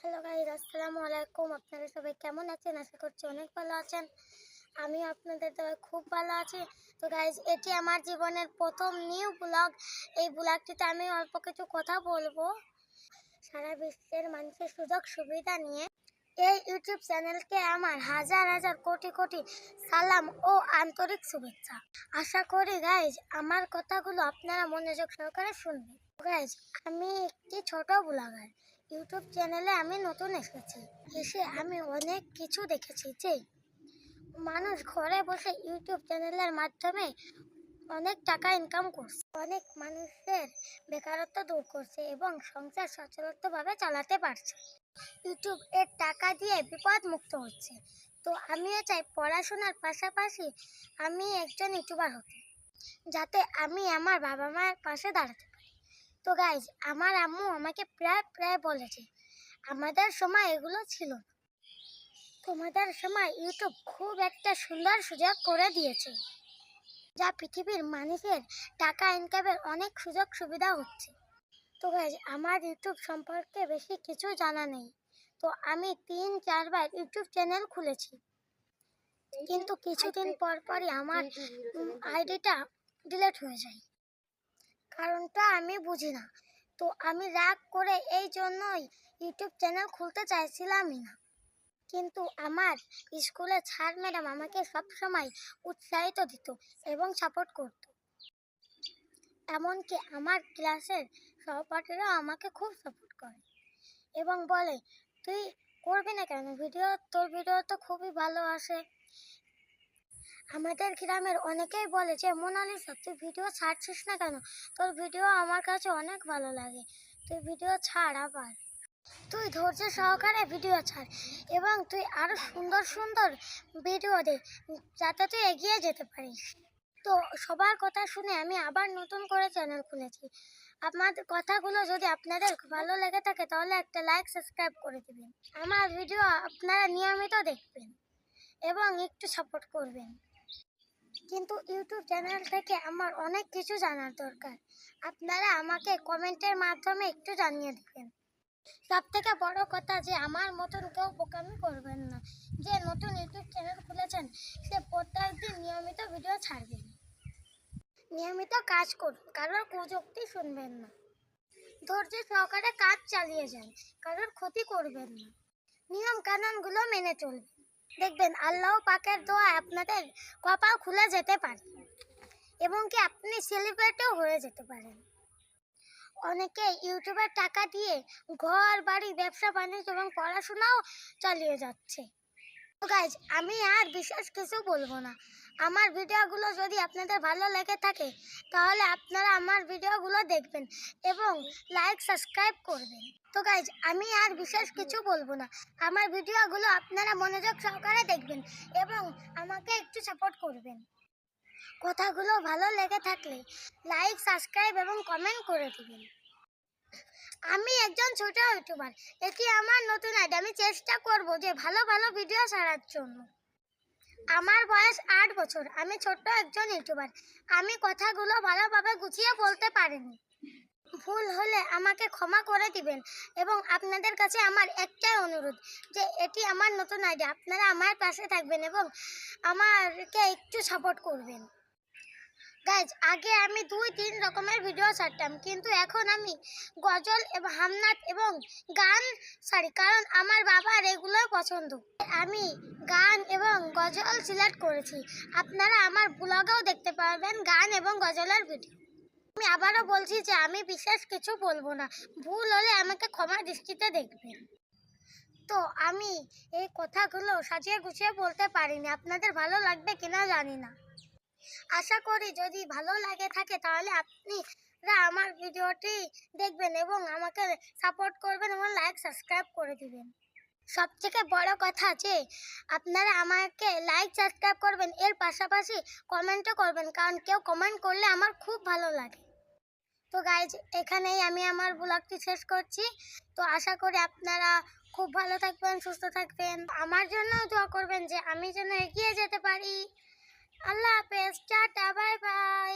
Hello guys, আসসালামু আলাইকুম। আপনারা সবাই কেমন আছেন? আশা করছি অনেক ভালো আছেন। আমি আপনাদের দয়ায় খুব ভালো আছি। তো গাইস, এটি আমার জীবনের প্রথম নিউ ব্লগ। এই ব্লগটিতে আমি অল্প কিছু কথা বলবো সারা বিশ্বের মানুষের সুযোগ সুবিধা নিয়ে। এই ইউটিউব চ্যানেলকে আমার হাজার হাজার কোটি কোটি সালাম ও আন্তরিক শুভেচ্ছা। আশা করি গাইস আমার কথাগুলো আপনারা মনোযোগ সহকারে শুনবেন। গাইস, আমি একটি ছোট ব্লগার। ইউটিউব চ্যানেলে আমি নতুন এসে আমি অনেক কিছু দেখেছি যে মানুষ ঘরে বসে ইউটিউব চ্যানেলের মাধ্যমে অনেক টাকা ইনকাম করছে, অনেক মানুষের বেকারত্ব দূর করছে এবং সংসার সচলভাবে চালাতে পারছে। ইউটিউব এর টাকা দিয়ে বিপদ মুক্ত হচ্ছে। তো আমিও চাই পড়াশোনার পাশাপাশি আমি একজন ইউটিউবার হতে, যাতে আমি আমার বাবা মায়ের পাশে দাঁড়াতে পারি। তো গাইজ, আমার আম্মু আমাকে প্রায় প্রায় বলেছে আমাদের সময় এগুলো ছিল না, তোমাদের সময় ইউটিউব খুব একটা সুন্দর সুযোগ করে দিয়েছে, যা পৃথিবীর মানুষের টাকা ইনকামের অনেক সুযোগ সুবিধা হচ্ছে। তো গাইজ, আমার ইউটিউব সম্পর্কে বেশি কিছু জানা নেই। তো আমি 3-4 বার ইউটিউব চ্যানেল খুলেছি, কিন্তু কিছুদিন পর পরই আমার আইডিটা ডিলিট হয়ে যায়। কারণটা আমি বুঝি না। তো আমি রাগ করে এই জন্যই ইউটিউব চ্যানেল খুলতে চাইছিলামই না। কিন্তু আমার স্কুলে স্যার ম্যাডাম আমাকে সবসময় উৎসাহিত দিত এবং সাপোর্ট করত। এমনকি আমার ক্লাসের সহপাঠীরাও আমাকে খুব সাপোর্ট করে এবং বলে, তুই করবি না কেন ভিডিও, তোর ভিডিও তো খুবই ভালো আসে। আমাদের গ্রামের অনেকেই বলে যে মোনালিসা, তুই ভিডিও ছাড়ছিস না কেন? তোর ভিডিও আমার কাছে অনেক ভালো লাগে, তুই ভিডিও ছাড়, আবার তুই ধৈর্য সহকারে ভিডিও ছাড় এবং তুই আরো সুন্দর সুন্দর ভিডিও দে, যাতে তুই এগিয়ে যেতে পারিস। তো সবার কথা শুনে আমি আবার নতুন করে চ্যানেল খুলেছি। আপনাদের কথাগুলো যদি আপনাদের ভালো লেগে থাকে তাহলে একটা লাইক সাবস্ক্রাইব করে দিবেন। আমার ভিডিও আপনারা নিয়মিত দেখবেন এবং একটু সাপোর্ট করবেন। কিন্তু ইউটিউব চ্যানেল থেকে আমার অনেক কিছু জানার দরকার, আপনারা আমাকে কমেন্টের মাধ্যমে একটু জানিয়ে দিবেন। সব থেকে বড় কথা যে আমার মতন কেউ বোকামি করবেন না। যে নতুন ইউটিউব চ্যানেল খুলেছেন সে প্রত্যেকদিন নিয়মিত ভিডিও ছাড়বেন, নিয়মিত কাজ করুন, কারোর কুযুক্তি শুনবেন না, ধৈর্য সহকারে কাজ চালিয়ে যান, কারোর ক্ষতি করবেন না, নিয়ম কানুনগুলো মেনে চলবেন। দেখবেন আল্লাহ পাকের দোয়া আপনাদের কপাল খুলে যেতে পারে এবং কি আপনি সেলিব্রিটিও হয়ে যেতে পারেন। অনেকে ইউটিউবের টাকা দিয়ে ঘর বাড়ি, ব্যবসা বাণিজ্য এবং পড়াশোনাও চালিয়ে যাচ্ছে। তো গাইজ, আমি আর বিশেষ কিছু বলবো না। আমার ভিডিওগুলো যদি আপনাদের ভালো লেগে থাকে তাহলে আপনারা আমার ভিডিওগুলো দেখবেন এবং লাইক সাবস্ক্রাইব করবেন। তো গাইজ, আমি আর বিশেষ কিছু বলবো না। আমার ভিডিওগুলো আপনারা মনোযোগ সহকারে দেখবেন এবং আমাকে একটু সাপোর্ট করবেন। কথাগুলো ভালো লেগে থাকলে লাইক, সাবস্ক্রাইব এবং কমেন্ট করে দিবেন। আমি একজন ছোট ইউটিউবার, এটি আমার নতুন আইডি। আমি চেষ্টা করব যে ভালো ভালো ভিডিও ছাড়ার জন্য। আমার বয়স 8 বছর। আমি ছোট্ট একজন ইউটিউবার। আমি কথাগুলো ভালোভাবে গুছিয়ে বলতে পারিনি। ভুল হলে আমাকে ক্ষমা করে দিবেন এবং আপনাদের কাছে আমার একটাই অনুরোধ যে এটি আমার নতুন আইডি, আপনারা আমার পাশে থাকবেন এবং আমাকে একটু সাপোর্ট করবেন। গাইজ, আগে আমি 2-3 রকমের ভিডিও ছাড়তাম, কিন্তু এখন আমি গজল এবং হামনাত এবং গান ছাড়ি, কারণ আমার বাবার এগুলো পছন্দ। আমি গান এবং গজল সিলেক্ট করেছি। আপনারা আমার ব্লগেও দেখতে পারবেন গান এবং গজলের ভিডিও। আমি আবারও বলছি যে আমি বিশেষ কিছু বলবো না। ভুল হলে আমাকে ক্ষমা দৃষ্টিতে দেখবেন। তো আমি এই কথাগুলো সাজিয়ে গুছিয়ে বলতে পারিনি, আপনাদের ভালো লাগবে কিনা জানি না। আশা করি যদি ভালো লাগে থাকে তাহলে আপনারা আমার ভিডিওটি দেখবেন এবং আমাকে সাপোর্ট করবেন এবং লাইক সাবস্ক্রাইব করে দিবেন। সবথেকে বড় কথা যে আপনারা আমাকে লাইক সাবস্ক্রাইব করবেন, এর পাশাপাশি কমেন্টও করবেন, কারণ কেউ কমেন্ট করলে আমার খুব ভালো লাগে। তো গাইজ, এখানেই আমি আমার ব্লগটি শেষ করছি। তো আশা করি আপনারা খুব ভালো থাকবেন, সুস্থ থাকবেন, আমার জন্যও দোয়া করবেন যে আমি যেন এগিয়ে যেতে পারি। আল্লাহ হাফেজ, টাটা, বাই বাই।